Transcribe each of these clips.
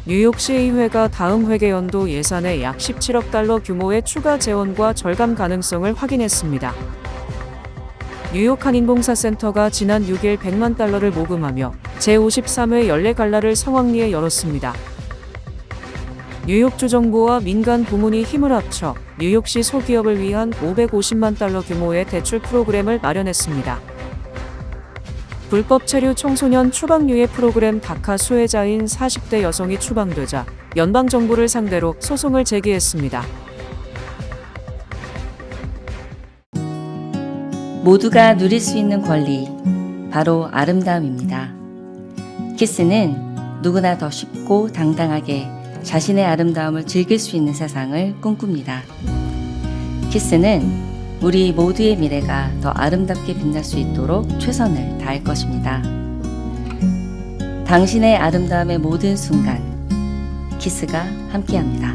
뉴욕시의회가 다음 회계연도 예산에 약 17억 달러 규모의 추가 재원과 절감 가능성을 확인했습니다. 뉴욕 한인봉사센터가 지난 6일 100만 달러를 모금하며 제53회 연례갈라를 성황리에 열었습니다. 뉴욕주 정부와 민간 부문이 힘을 합쳐 뉴욕시 소기업을 위한 550만 달러 규모의 대출 프로그램을 마련했습니다. 불법 체류 청소년 추방 유예 프로그램 다카 수혜자인 40대 여성이 추방되자 연방정부를 상대로 소송을 제기했습니다. 모두가 누릴 수 있는 권리, 바로 아름다움입니다. 키스는 누구나 더 쉽고 당당하게 자신의 아름다움을 즐길 수 있는 세상을 꿈꿉니다. 키스는 우리 모두의 미래가 더 아름답게 빛날 수 있도록 최선을 다할 것입니다. 당신의 아름다움의 모든 순간, 키스가 함께합니다.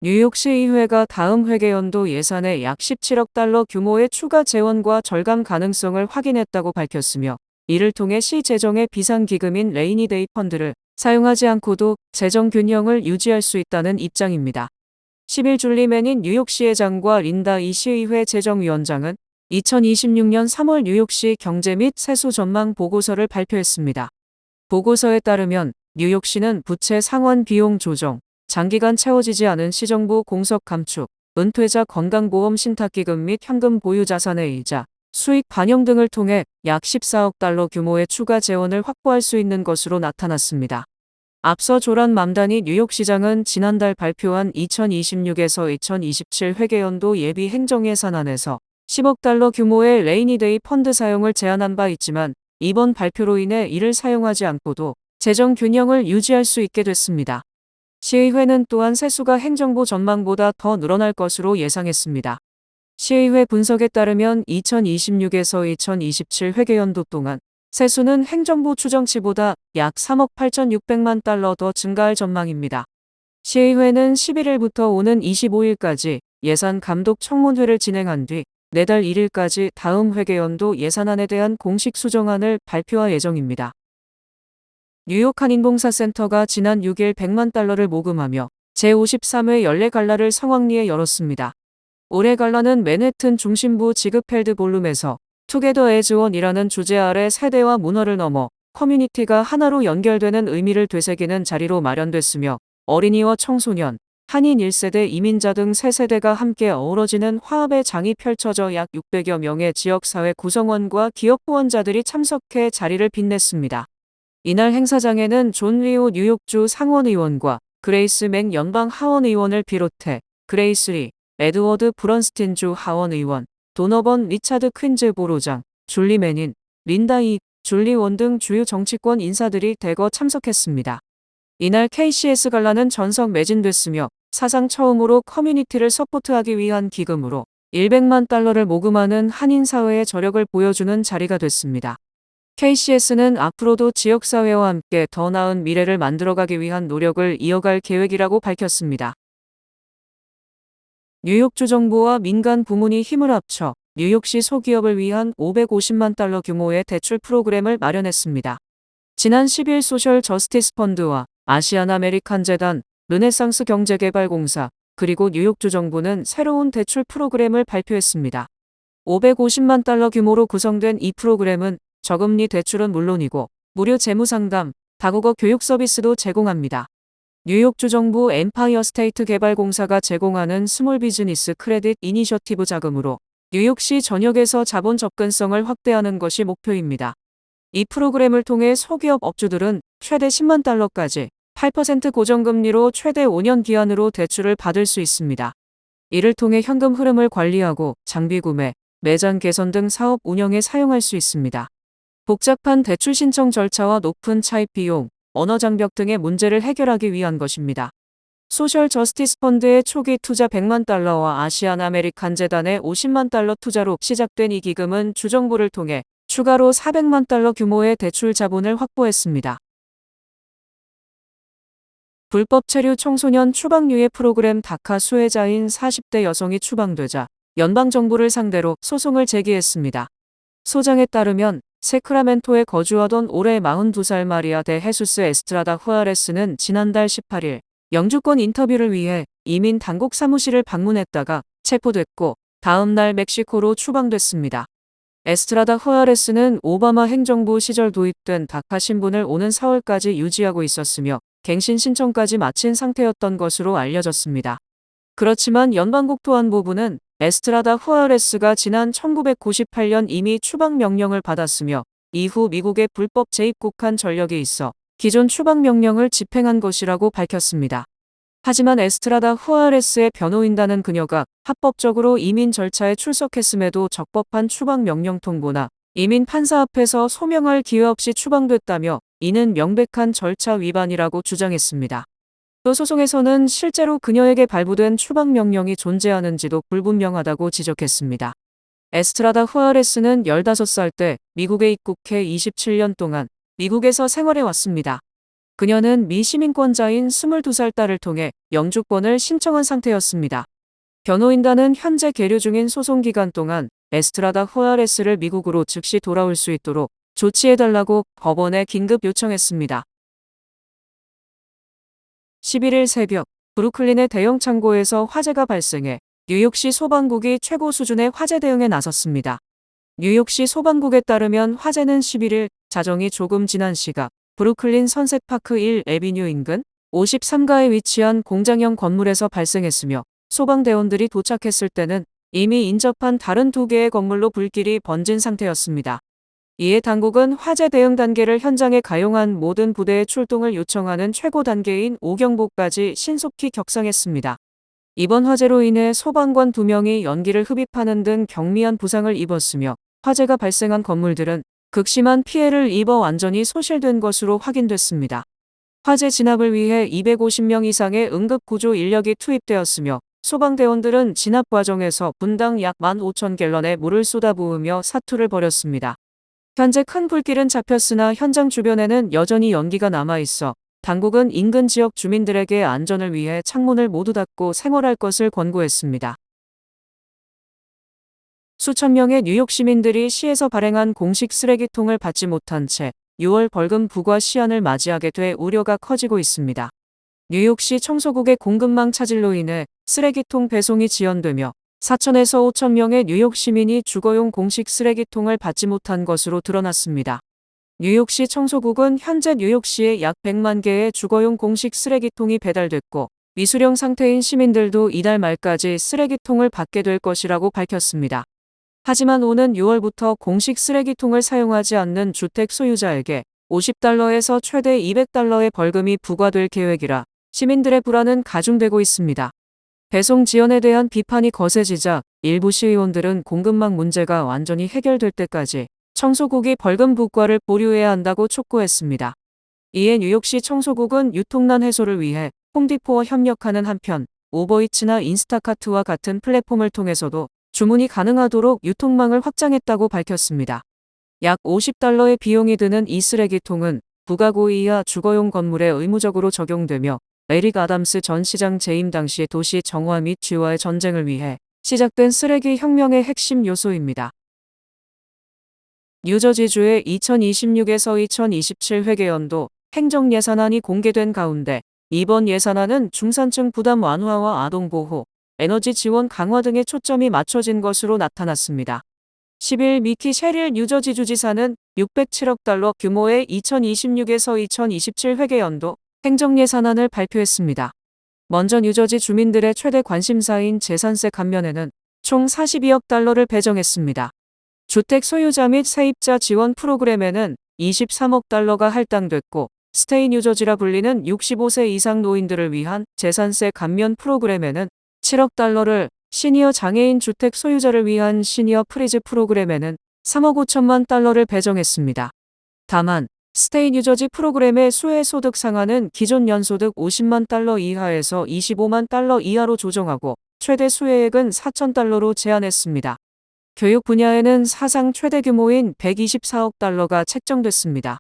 뉴욕시의회가 다음 회계연도 예산에 약 17억 달러 규모의 추가 재원과 절감 가능성을 확인했다고 밝혔으며 이를 통해 시 재정의 비상기금인 레이니데이 펀드를 사용하지 않고도 재정 균형을 유지할 수 있다는 입장입니다. 10일 줄리맨인 뉴욕시의장과 린다 이 시의회 재정위원장은 2026년 3월 뉴욕시 경제 및 세수 전망 보고서를 발표했습니다. 보고서에 따르면 뉴욕시는 부채 상환 비용 조정, 장기간 채워지지 않은 시정부 공석 감축, 은퇴자 건강보험 신탁기금 및 현금 보유 자산의 이자, 수익 반영 등을 통해 약 14억 달러 규모의 추가 재원을 확보할 수 있는 것으로 나타났습니다. 앞서 조란 맘다니 뉴욕시장은 지난달 발표한 2026에서 2027 회계연도 예비 행정예산안에서 10억 달러 규모의 레이니데이 펀드 사용을 제안한 바 있지만 이번 발표로 인해 이를 사용하지 않고도 재정 균형을 유지할 수 있게 됐습니다. 시의회는 또한 세수가 행정부 전망보다 더 늘어날 것으로 예상했습니다. 시의회 분석에 따르면 2026에서 2027 회계연도 동안 세수는 행정부 추정치보다 약 3억 8,600만 달러 더 증가할 전망입니다. 시의회는 11일부터 오는 25일까지 예산 감독 청문회를 진행한 뒤 내달 1일까지 다음 회계연도 예산안에 대한 공식 수정안을 발표할 예정입니다. 뉴욕 한인봉사센터가 지난 6일 100만 달러를 모금하며 제53회 연례갈라를 성황리에 열었습니다. 올해 갈라는 맨해튼 중심부 지그펠드 볼룸에서 투게더 애즈 원이라는 주제 아래 세대와 문화를 넘어 커뮤니티가 하나로 연결되는 의미를 되새기는 자리로 마련됐으며 어린이와 청소년, 한인 1세대 이민자 등 3세대가 함께 어우러지는 화합의 장이 펼쳐져 약 600여 명의 지역사회 구성원과 기업 후원자들이 참석해 자리를 빛냈습니다. 이날 행사장에는 존 리오 뉴욕주 상원의원과 그레이스 맥 연방 하원의원을 비롯해 그레이스 리, 에드워드 브런스틴주 하원의원, 도너번 리차드 퀸즈 보로장, 줄리 맨인, 린다 이, 줄리 원 등 주요 정치권 인사들이 대거 참석했습니다. 이날 KCS 갈라는 전석 매진됐으며 사상 처음으로 커뮤니티를 서포트하기 위한 기금으로 100만 달러를 모금하는 한인 사회의 저력을 보여주는 자리가 됐습니다. KCS는 앞으로도 지역사회와 함께 더 나은 미래를 만들어가기 위한 노력을 이어갈 계획이라고 밝혔습니다. 뉴욕주 정부와 민간 부문이 힘을 합쳐 뉴욕시 소기업을 위한 550만 달러 규모의 대출 프로그램을 마련했습니다. 지난 10일 소셜 저스티스 펀드와 아시안 아메리칸 재단, 르네상스 경제개발공사, 그리고 뉴욕주 정부는 새로운 대출 프로그램을 발표했습니다. 550만 달러 규모로 구성된 이 프로그램은 저금리 대출은 물론이고 무료 재무상담, 다국어 교육 서비스도 제공합니다. 뉴욕주 정부 엠파이어 스테이트 개발공사가 제공하는 스몰 비즈니스 크레딧 이니셔티브 자금으로 뉴욕시 전역에서 자본 접근성을 확대하는 것이 목표입니다. 이 프로그램을 통해 소기업 업주들은 최대 10만 달러까지 8% 고정금리로 최대 5년 기한으로 대출을 받을 수 있습니다. 이를 통해 현금 흐름을 관리하고 장비 구매, 매장 개선 등 사업 운영에 사용할 수 있습니다. 복잡한 대출 신청 절차와 높은 차입 비용, 언어 장벽 등의 문제를 해결하기 위한 것입니다. 소셜 저스티스 펀드의 초기 투자 100만 달러와 아시안 아메리칸 재단의 50만 달러 투자로 시작된 이 기금은 주정부를 통해 추가로 400만 달러 규모의 대출 자본을 확보했습니다. 불법 체류 청소년 추방 유예 프로그램 다카 수혜자인 40대 여성이 추방되자 연방정부를 상대로 소송을 제기했습니다. 소장에 따르면 세크라멘토에 거주하던 올해 42살 마리아 데 헤수스 에스트라다 후아레스는 지난달 18일 영주권 인터뷰를 위해 이민 당국 사무실을 방문했다가 체포됐고 다음 날 멕시코로 추방됐습니다. 에스트라다 후아레스는 오바마 행정부 시절 도입된 다카 신분을 오는 4월까지 유지하고 있었으며 갱신 신청까지 마친 상태였던 것으로 알려졌습니다. 그렇지만 연방국토안보부는 에스트라다 후아레스가 지난 1998년 이미 추방 명령을 받았으며 이후 미국에 불법 재입국한 전력이 있어 기존 추방 명령을 집행한 것이라고 밝혔습니다. 하지만 에스트라다 후아레스의 변호인단은 그녀가 합법적으로 이민 절차에 출석했음에도 적법한 추방 명령 통보나 이민 판사 앞에서 소명할 기회 없이 추방됐다며 이는 명백한 절차 위반이라고 주장했습니다. 또 소송에서는 실제로 그녀에게 발부된 추방 명령이 존재하는지도 불분명하다고 지적했습니다. 에스트라다 후아레스는 15살 때 미국에 입국해 27년 동안 미국에서 생활해 왔습니다. 그녀는 미 시민권자인 22살 딸을 통해 영주권을 신청한 상태였습니다. 변호인단은 현재 계류 중인 소송 기간 동안 에스트라다 후아레스를 미국으로 즉시 돌아올 수 있도록 조치해달라고 법원에 긴급 요청했습니다. 11일 새벽 브루클린의 대형 창고에서 화재가 발생해 뉴욕시 소방국이 최고 수준의 화재 대응에 나섰습니다. 뉴욕시 소방국에 따르면 화재는 11일 자정이 조금 지난 시각 브루클린 선셋파크 1 애비뉴 인근 53가에 위치한 공장형 건물에서 발생했으며 소방대원들이 도착했을 때는 이미 인접한 다른 2개의 건물로 불길이 번진 상태였습니다. 이에 당국은 화재 대응 단계를 현장에 가용한 모든 부대의 출동을 요청하는 최고 단계인 5경보까지 신속히 격상했습니다. 이번 화재로 인해 소방관 2명이 연기를 흡입하는 등 경미한 부상을 입었으며 화재가 발생한 건물들은 극심한 피해를 입어 완전히 소실된 것으로 확인됐습니다. 화재 진압을 위해 250명 이상의 응급구조 인력이 투입되었으며 소방대원들은 진압 과정에서 분당 약 15,000갤런의 물을 쏟아부으며 사투를 벌였습니다. 현재 큰 불길은 잡혔으나 현장 주변에는 여전히 연기가 남아있어 당국은 인근 지역 주민들에게 안전을 위해 창문을 모두 닫고 생활할 것을 권고했습니다. 수천 명의 뉴욕 시민들이 시에서 발행한 공식 쓰레기통을 받지 못한 채 6월 벌금 부과 시한을 맞이하게 돼 우려가 커지고 있습니다. 뉴욕시 청소국의 공급망 차질로 인해 쓰레기통 배송이 지연되며 4천에서 5천 명의 뉴욕 시민이 주거용 공식 쓰레기통을 받지 못한 것으로 드러났습니다. 뉴욕시 청소국은 현재 뉴욕시에 약 100만 개의 주거용 공식 쓰레기통이 배달됐고 미수령 상태인 시민들도 이달 말까지 쓰레기통을 받게 될 것이라고 밝혔습니다. 하지만 오는 6월부터 공식 쓰레기통을 사용하지 않는 주택 소유자에게 $50에서 최대 $200의 벌금이 부과될 계획이라 시민들의 불안은 가중되고 있습니다. 배송 지연에 대한 비판이 거세지자 일부 시의원들은 공급망 문제가 완전히 해결될 때까지 청소국이 벌금 부과를 보류해야 한다고 촉구했습니다. 이에 뉴욕시 청소국은 유통난 해소를 위해 홈디포와 협력하는 한편 우버이츠나 인스타카트와 같은 플랫폼을 통해서도 주문이 가능하도록 유통망을 확장했다고 밝혔습니다. 약 $50의 비용이 드는 이 쓰레기통은 부가구 이하 주거용 건물에 의무적으로 적용되며 에릭 아담스 전 시장 재임 당시 도시 정화 및 쥐와의 전쟁을 위해 시작된 쓰레기 혁명의 핵심 요소입니다. 뉴저지주의 2026에서 2027 회계연도 행정예산안이 공개된 가운데 이번 예산안은 중산층 부담 완화와 아동보호, 에너지 지원 강화 등에 초점이 맞춰진 것으로 나타났습니다. 10일 미키 셰릴 뉴저지주지사는 $607억 규모의 2026에서 2027 회계연도 행정예산안을 발표했습니다. 먼저 뉴저지 주민들의 최대 관심사인 재산세 감면에는 총 $42억 배정했습니다. 주택 소유자 및 세입자 지원 프로그램에는 $23억 할당됐고 스테이 뉴저지라 불리는 65세 이상 노인들을 위한 재산세 감면 프로그램에는 $7억, 시니어 장애인 주택 소유자를 위한 시니어 프리즈 프로그램에는 $3억 5천만 달러를 배정했습니다. 다만 스테이 뉴저지 프로그램의 수혜 소득 상한은 기존 연소득 $50만 이하에서 $25만 이하로 조정하고 최대 수혜액은 $4,000로 제한했습니다. 교육 분야에는 사상 최대 규모인 $124억 책정됐습니다.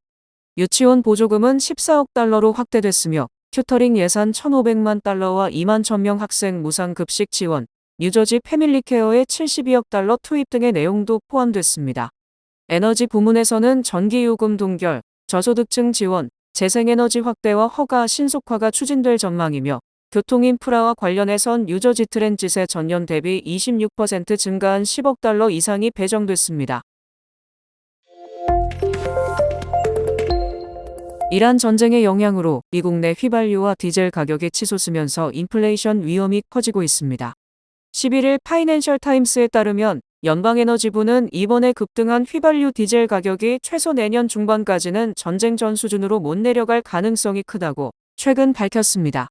유치원 보조금은 $14억 확대됐으며 튜터링 예산 $1,500만 와 21,000명 학생 무상 급식 지원, 뉴저지 패밀리 케어의 $72억 투입 등의 내용도 포함됐습니다. 에너지 부문에서는 전기요금 동결, 저소득층 지원, 재생에너지 확대와 허가 신속화가 추진될 전망이며 교통 인프라와 관련해선 유저지 트랜짓의 전년 대비 26% 증가한 10억 달러 이상이 배정됐습니다. 이란 전쟁의 영향으로 미국 내 휘발유와 디젤 가격이 치솟으면서 인플레이션 위험이 커지고 있습니다. 11일 파이낸셜 타임스에 따르면 연방에너지부는 이번에 급등한 휘발유 디젤 가격이 최소 내년 중반까지는 전쟁 전 수준으로 못 내려갈 가능성이 크다고 최근 밝혔습니다.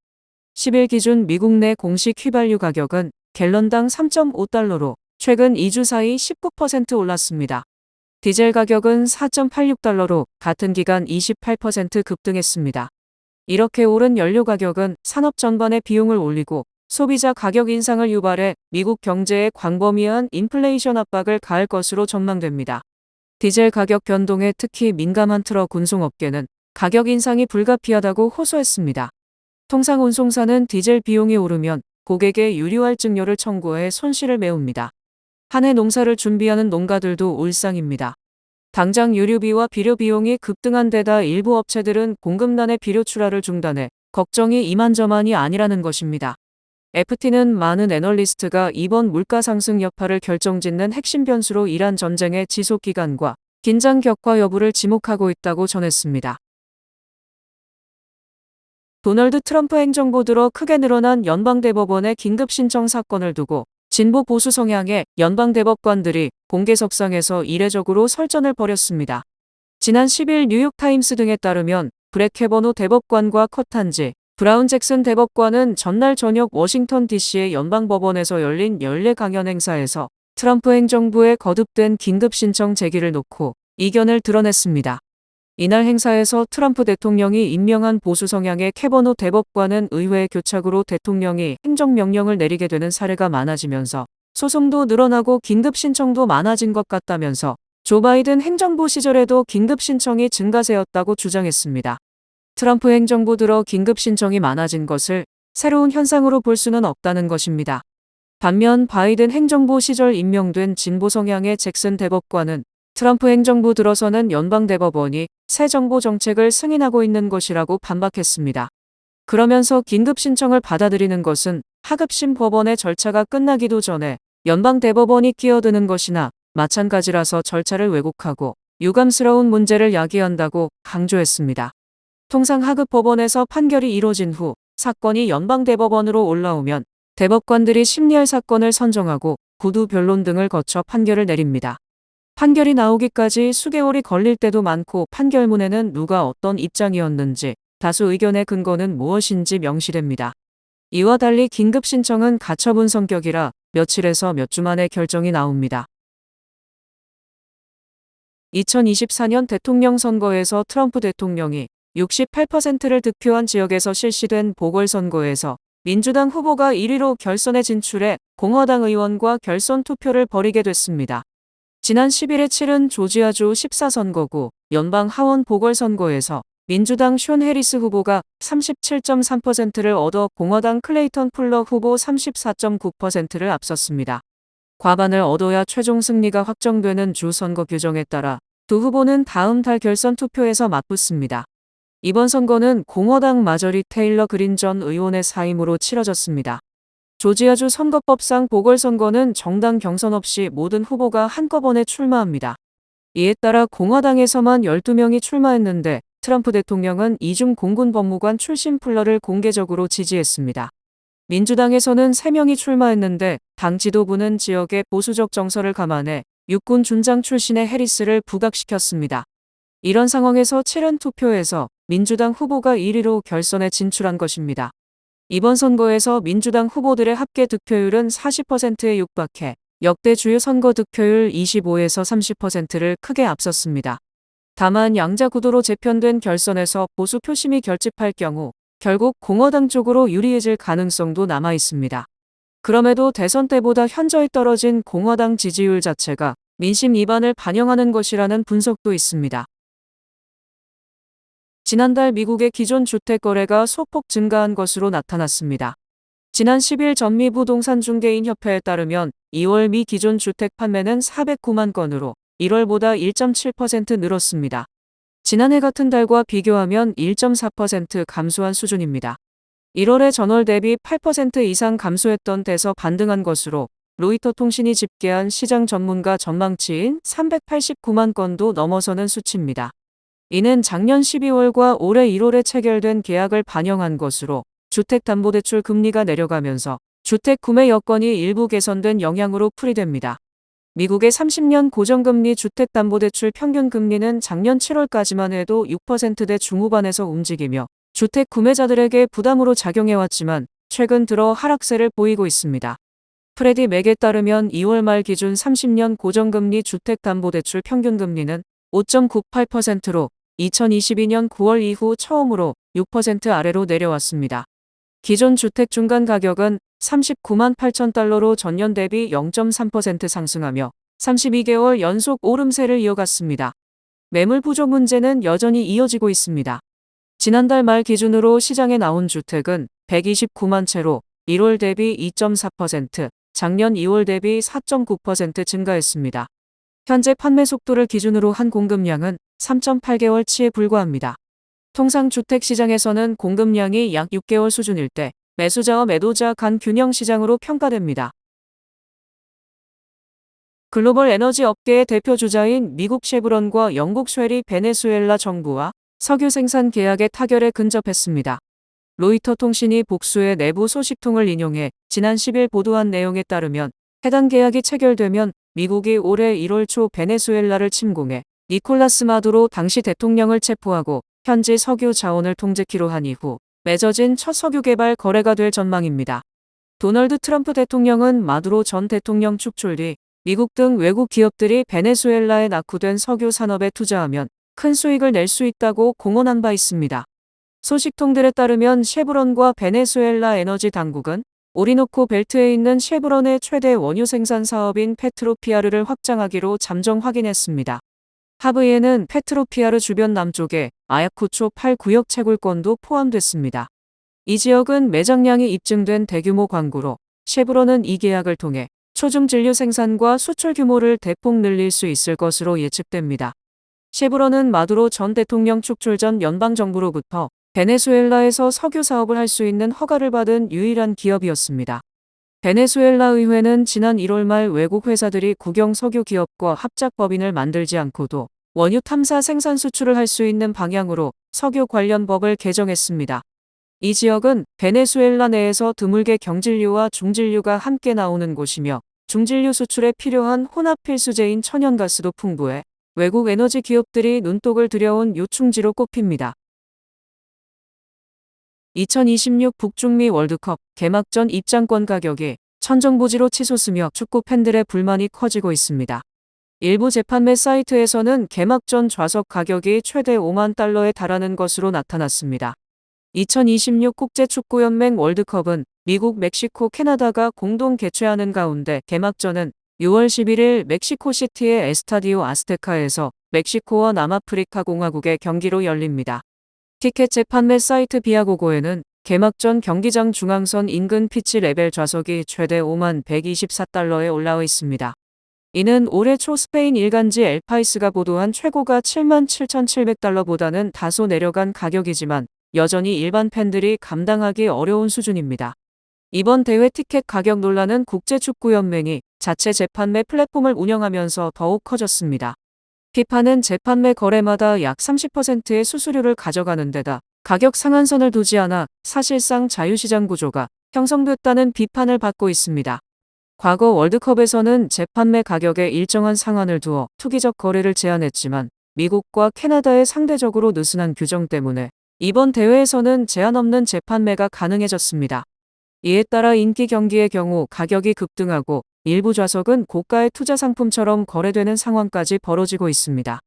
10일 기준 미국 내 공식 휘발유 가격은 갤런당 3.5달러로 최근 2주 사이 19% 올랐습니다. 디젤 가격은 4.86달러로 같은 기간 28% 급등했습니다. 이렇게 오른 연료 가격은 산업 전반의 비용을 올리고 소비자 가격 인상을 유발해 미국 경제에 광범위한 인플레이션 압박을 가할 것으로 전망됩니다. 디젤 가격 변동에 특히 민감한 트럭 운송업계는 가격 인상이 불가피하다고 호소했습니다. 통상 운송사는 디젤 비용이 오르면 고객에 유류할증료를 청구해 손실을 메웁니다. 한 해 농사를 준비하는 농가들도 울상입니다. 당장 유류비와 비료 비용이 급등한 데다 일부 업체들은 공급난의 비료 출하를 중단해 걱정이 이만저만이 아니라는 것입니다. FT는 많은 애널리스트가 이번 물가 상승 여파를 결정짓는 핵심 변수로 이란 전쟁의 지속 기간과 긴장 격화 여부를 지목하고 있다고 전했습니다. 도널드 트럼프 행정부 들어 크게 늘어난 연방대법원의 긴급 신청 사건을 두고 진보 보수 성향의 연방대법관들이 공개석상에서 이례적으로 설전을 벌였습니다. 지난 10일 뉴욕타임스 등에 따르면 브렉 캐버노 대법관과 커탄지, 브라운 잭슨 대법관은 전날 저녁 워싱턴 DC의 연방법원에서 열린 연례 강연 행사에서 트럼프 행정부의 거듭된 긴급 신청 제기를 놓고 이견을 드러냈습니다. 이날 행사에서 트럼프 대통령이 임명한 보수 성향의 캐버노 대법관은 의회 교착으로 대통령이 행정명령을 내리게 되는 사례가 많아지면서 소송도 늘어나고 긴급 신청도 많아진 것 같다면서 조 바이든 행정부 시절에도 긴급 신청이 증가세였다고 주장했습니다. 트럼프 행정부 들어 긴급 신청이 많아진 것을 새로운 현상으로 볼 수는 없다는 것입니다. 반면 바이든 행정부 시절 임명된 진보 성향의 잭슨 대법관은 트럼프 행정부 들어서는 연방대법원이 새 정보 정책을 승인하고 있는 것이라고 반박했습니다. 그러면서 긴급 신청을 받아들이는 것은 하급심 법원의 절차가 끝나기도 전에 연방대법원이 끼어드는 것이나 마찬가지라서 절차를 왜곡하고 유감스러운 문제를 야기한다고 강조했습니다. 통상 하급 법원에서 판결이 이뤄진 후 사건이 연방대법원으로 올라오면 대법관들이 심리할 사건을 선정하고 구두 변론 등을 거쳐 판결을 내립니다. 판결이 나오기까지 수개월이 걸릴 때도 많고 판결문에는 누가 어떤 입장이었는지 다수 의견의 근거는 무엇인지 명시됩니다. 이와 달리 긴급 신청은 가처분 성격이라 며칠에서 몇 주 만에 결정이 나옵니다. 2024년 대통령 선거에서 트럼프 대통령이 68%를 득표한 지역에서 실시된 보궐선거에서 민주당 후보가 1위로 결선에 진출해 공화당 의원과 결선 투표를 벌이게 됐습니다. 지난 10일에 치른 조지아주 14선거구 연방 하원 보궐선거에서 민주당 숀 해리스 후보가 37.3%를 얻어 공화당 클레이턴 풀러 후보 34.9%를 앞섰습니다. 과반을 얻어야 최종 승리가 확정되는 주 선거 규정에 따라 두 후보는 다음 달 결선 투표에서 맞붙습니다. 이번 선거는 공화당 마저리 테일러 그린 전 의원의 사임으로 치러졌습니다. 조지아주 선거법상 보궐선거는 정당 경선 없이 모든 후보가 한꺼번에 출마합니다. 이에 따라 공화당에서만 12명이 출마했는데 트럼프 대통령은 이중 공군 법무관 출신 풀러를 공개적으로 지지했습니다. 민주당에서는 3명이 출마했는데 당 지도부는 지역의 보수적 정서를 감안해 육군 준장 출신의 해리스를 부각시켰습니다. 이런 상황에서 치른 투표에서 민주당 후보가 1위로 결선에 진출한 것입니다. 이번 선거에서 민주당 후보들의 합계 득표율은 40%에 육박해 역대 주요 선거 득표율 25에서 30%를 크게 앞섰습니다. 다만 양자 구도로 재편된 결선에서 보수 표심이 결집할 경우 결국 공화당 쪽으로 유리해질 가능성도 남아 있습니다. 그럼에도 대선 때보다 현저히 떨어진 공화당 지지율 자체가 민심 이반을 반영하는 것이라는 분석도 있습니다. 지난달 미국의 기존 주택 거래가 소폭 증가한 것으로 나타났습니다. 지난 10일 전미부동산 중개인 협회에 따르면 2월 미 기존 주택 판매는 409만 건으로 1월보다 1.7% 늘었습니다. 지난해 같은 달과 비교하면 1.4% 감소한 수준입니다. 1월에 전월 대비 8% 이상 감소했던 데서 반등한 것으로 로이터 통신이 집계한 시장 전문가 전망치인 389만 건도 넘어서는 수치입니다. 이는 작년 12월과 올해 1월에 체결된 계약을 반영한 것으로 주택담보대출 금리가 내려가면서 주택 구매 여건이 일부 개선된 영향으로 풀이됩니다. 미국의 30년 고정금리 주택담보대출 평균 금리는 작년 7월까지만 해도 6%대 중후반에서 움직이며 주택 구매자들에게 부담으로 작용해왔지만 최근 들어 하락세를 보이고 있습니다. 프레디 맥에 따르면 2월 말 기준 30년 고정금리 주택담보대출 평균금리는 5.98%로 2022년 9월 이후 처음으로 6% 아래로 내려왔습니다. 기존 주택 중간 가격은 39만 8천 달러로 전년 대비 0.3% 상승하며 32개월 연속 오름세를 이어갔습니다. 매물 부족 문제는 여전히 이어지고 있습니다. 지난달 말 기준으로 시장에 나온 주택은 129만 채로 1월 대비 2.4%, 작년 2월 대비 4.9% 증가했습니다. 현재 판매 속도를 기준으로 한 공급량은 3.8개월치에 불과합니다. 통상 주택시장에서는 공급량이 약 6개월 수준일 때 매수자와 매도자 간 균형 시장으로 평가됩니다. 글로벌 에너지 업계의 대표 주자인 미국 쉐브론과 영국 쉘이 베네수엘라 정부와 석유 생산 계약에 타결에 근접했습니다. 로이터 통신이 복수의 내부 소식통을 인용해 지난 10일 보도한 내용에 따르면 해당 계약이 체결되면 미국이 올해 1월 초 베네수엘라를 침공해 니콜라스 마두로 당시 대통령을 체포하고 현지 석유 자원을 통제키로 한 이후 맺어진 첫 석유 개발 거래가 될 전망입니다. 도널드 트럼프 대통령은 마두로 전 대통령 축출 뒤 미국 등 외국 기업들이 베네수엘라에 낙후된 석유 산업에 투자하면 큰 수익을 낼 수 있다고 공언한 바 있습니다. 소식통들에 따르면 쉐브론과 베네수엘라 에너지 당국은 오리노코 벨트에 있는 쉐브론의 최대 원유 생산 사업인 페트로피아르를 확장하기로 잠정 확인했습니다. 하브이에는 페트로피아르 주변 남쪽에 아야쿠초 8구역 채굴권도 포함됐습니다. 이 지역은 매장량이 입증된 대규모 광구로 쉐브론은 이 계약을 통해 초중 진류 생산과 수출 규모를 대폭 늘릴 수 있을 것으로 예측됩니다. 쉐브론은 마두로 전 대통령 축출 전 연방정부로부터 베네수엘라에서 석유 사업을 할 수 있는 허가를 받은 유일한 기업이었습니다. 베네수엘라 의회는 지난 1월 말 외국 회사들이 국영 석유 기업과 합작 법인을 만들지 않고도 원유 탐사 생산 수출을 할 수 있는 방향으로 석유 관련 법을 개정했습니다. 이 지역은 베네수엘라 내에서 드물게 경질류와 중질류가 함께 나오는 곳이며 중질류 수출에 필요한 혼합 필수제인 천연가스도 풍부해 외국 에너지 기업들이 눈독을 들여온 요충지로 꼽힙니다. 2026 북중미 월드컵 개막전 입장권 가격이 천정부지로 치솟으며 축구 팬들의 불만이 커지고 있습니다. 일부 재판매 사이트에서는 개막전 좌석 가격이 최대 5만 달러에 달하는 것으로 나타났습니다. 2026 국제축구연맹 월드컵은 미국, 멕시코, 캐나다가 공동 개최하는 가운데 개막전은 6월 11일 멕시코시티의 에스타디오 아스테카에서 멕시코와 남아프리카 공화국의 경기로 열립니다. 티켓 재판매 사이트 비아고고에는 개막전 경기장 중앙선 인근 피치 레벨 좌석이 최대 5만 124달러에 올라와 있습니다. 이는 올해 초 스페인 일간지 엘파이스가 보도한 최고가 7만 7,700달러보다는 다소 내려간 가격이지만 여전히 일반 팬들이 감당하기 어려운 수준입니다. 이번 대회 티켓 가격 논란은 국제축구연맹이 자체 재판매 플랫폼을 운영하면서 더욱 커졌습니다. 피파는 재판매 거래마다 약 30%의 수수료를 가져가는 데다 가격 상한선을 두지 않아 사실상 자유시장 구조가 형성됐다는 비판을 받고 있습니다. 과거 월드컵에서는 재판매 가격에 일정한 상한을 두어 투기적 거래를 제한했지만 미국과 캐나다의 상대적으로 느슨한 규정 때문에 이번 대회에서는 제한 없는 재판매가 가능해졌습니다. 이에 따라 인기 경기의 경우 가격이 급등하고 일부 좌석은 고가의 투자 상품처럼 거래되는 상황까지 벌어지고 있습니다.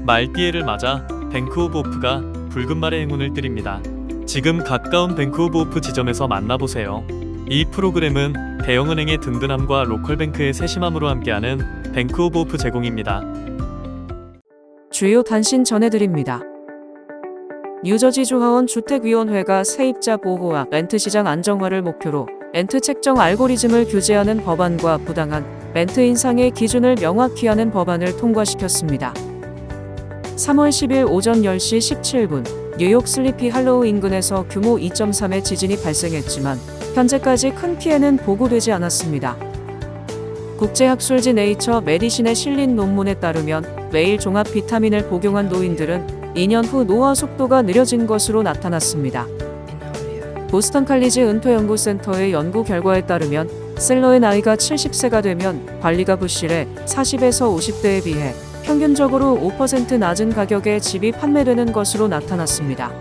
말띠해를 맞아 뱅크 오브 오프가 붉은 말의 행운을 드립니다. 지금 가까운 뱅크 오브 오프 지점에서 만나보세요. 이 프로그램은 대형은행의 든든함과 로컬뱅크의 세심함으로 함께하는 뱅크 오브 오프 제공입니다. 주요 단신 전해드립니다. 뉴저지주 하원 주택위원회가 세입자 보호와 렌트 시장 안정화를 목표로 렌트 책정 알고리즘을 규제하는 법안과 부당한 렌트 인상의 기준을 명확히 하는 법안을 통과시켰습니다. 3월 10일 오전 10시 17분 뉴욕 슬리피 할로우 인근에서 규모 2.3의 지진이 발생했지만 현재까지 큰 피해는 보고되지 않았습니다. 국제학술지 네이처 메디신에 실린 논문에 따르면 매일 종합 비타민을 복용한 노인들은 2년 후 노화 속도가 느려진 것으로 나타났습니다. 보스턴 칼리지 은퇴연구센터의 연구 결과에 따르면 셀러의 나이가 70세가 되면 관리가 부실해 40에서 50대에 비해 평균적으로 5% 낮은 가격에 집이 판매되는 것으로 나타났습니다.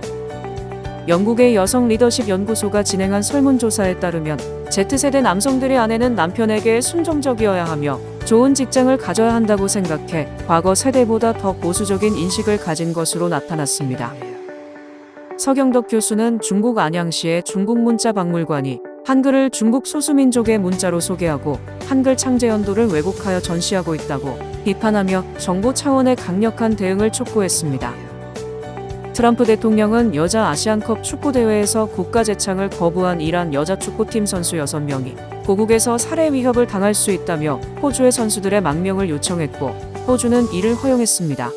영국의 여성 리더십 연구소가 진행한 설문조사에 따르면 Z세대 남성들의 아내는 남편에게 순종적이어야 하며 좋은 직장을 가져야 한다고 생각해 과거 세대보다 더 보수적인 인식을 가진 것으로 나타났습니다. 서경덕 교수는 중국 안양시의 중국문자박물관이 한글을 중국 소수민족의 문자로 소개하고 한글 창제연도를 왜곡하여 전시하고 있다고 비판하며 정부 차원의 강력한 대응을 촉구했습니다. 트럼프 대통령은 여자 아시안컵 축구대회에서 국가 재창을 거부한 이란 여자 축구팀 선수 6명이 고국에서 살해 위협을 당할 수 있다며 호주의 선수들의 망명을 요청했고 호주는 이를 허용했습니다.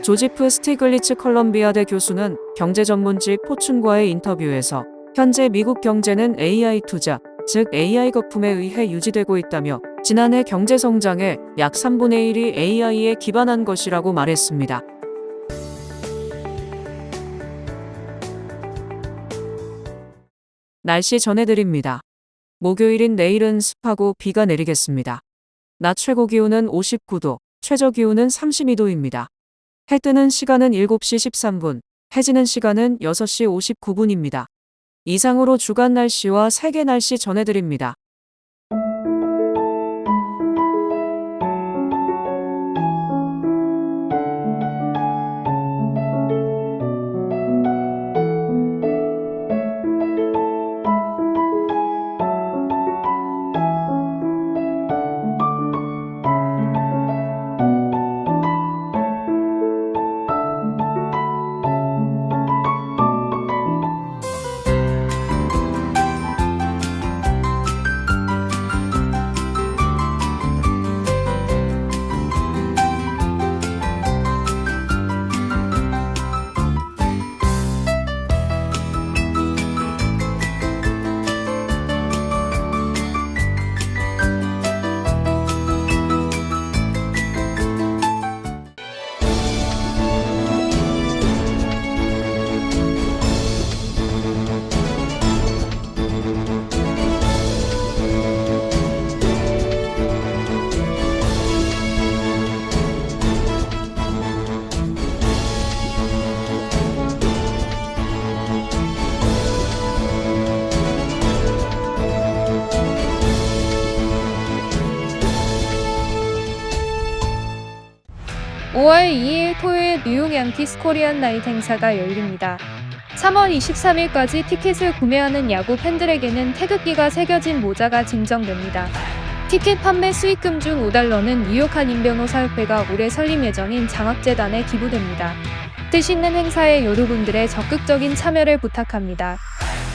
조지프 스티글리츠 컬럼비아대 교수는 경제 전문지 포춘과의 인터뷰에서 현재 미국 경제는 AI 투자, 즉 AI 거품에 의해 유지되고 있다며 지난해 경제 성장의 약 3분의 1이 AI에 기반한 것이라고 말했습니다. 날씨 전해드립니다. 목요일인 내일은 습하고 비가 내리겠습니다. 낮 최고 기온은 59도, 최저 기온은 32도입니다. 해 뜨는 시간은 7시 13분, 해 지는 시간은 6시 59분입니다. 이상으로 주간 날씨와 세계 날씨 전해드립니다. (5월 2일) 토요일 뉴욕 양키스 코리안 나잇 행사가 열립니다. 3월 23일까지 티켓을 구매하는 야구 팬들에게는 태극기가 새겨진 모자가 증정됩니다. 티켓 판매 수익금 중 $5는 뉴욕 한인변호사협회가 올해 설립 예정인 장학재단에 기부됩니다. 뜻있는 행사에 여러분들의 적극적인 참여를 부탁합니다.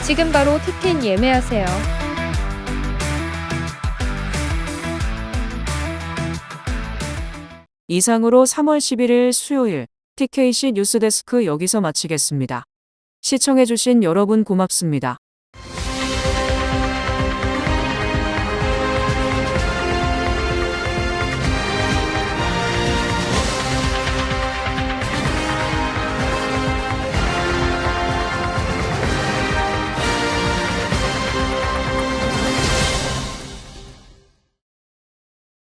지금 바로 티켓 예매하세요. 이상으로 3월 11일 수요일 TKC 뉴스데스크 여기서 마치겠습니다. 시청해주신 여러분 고맙습니다.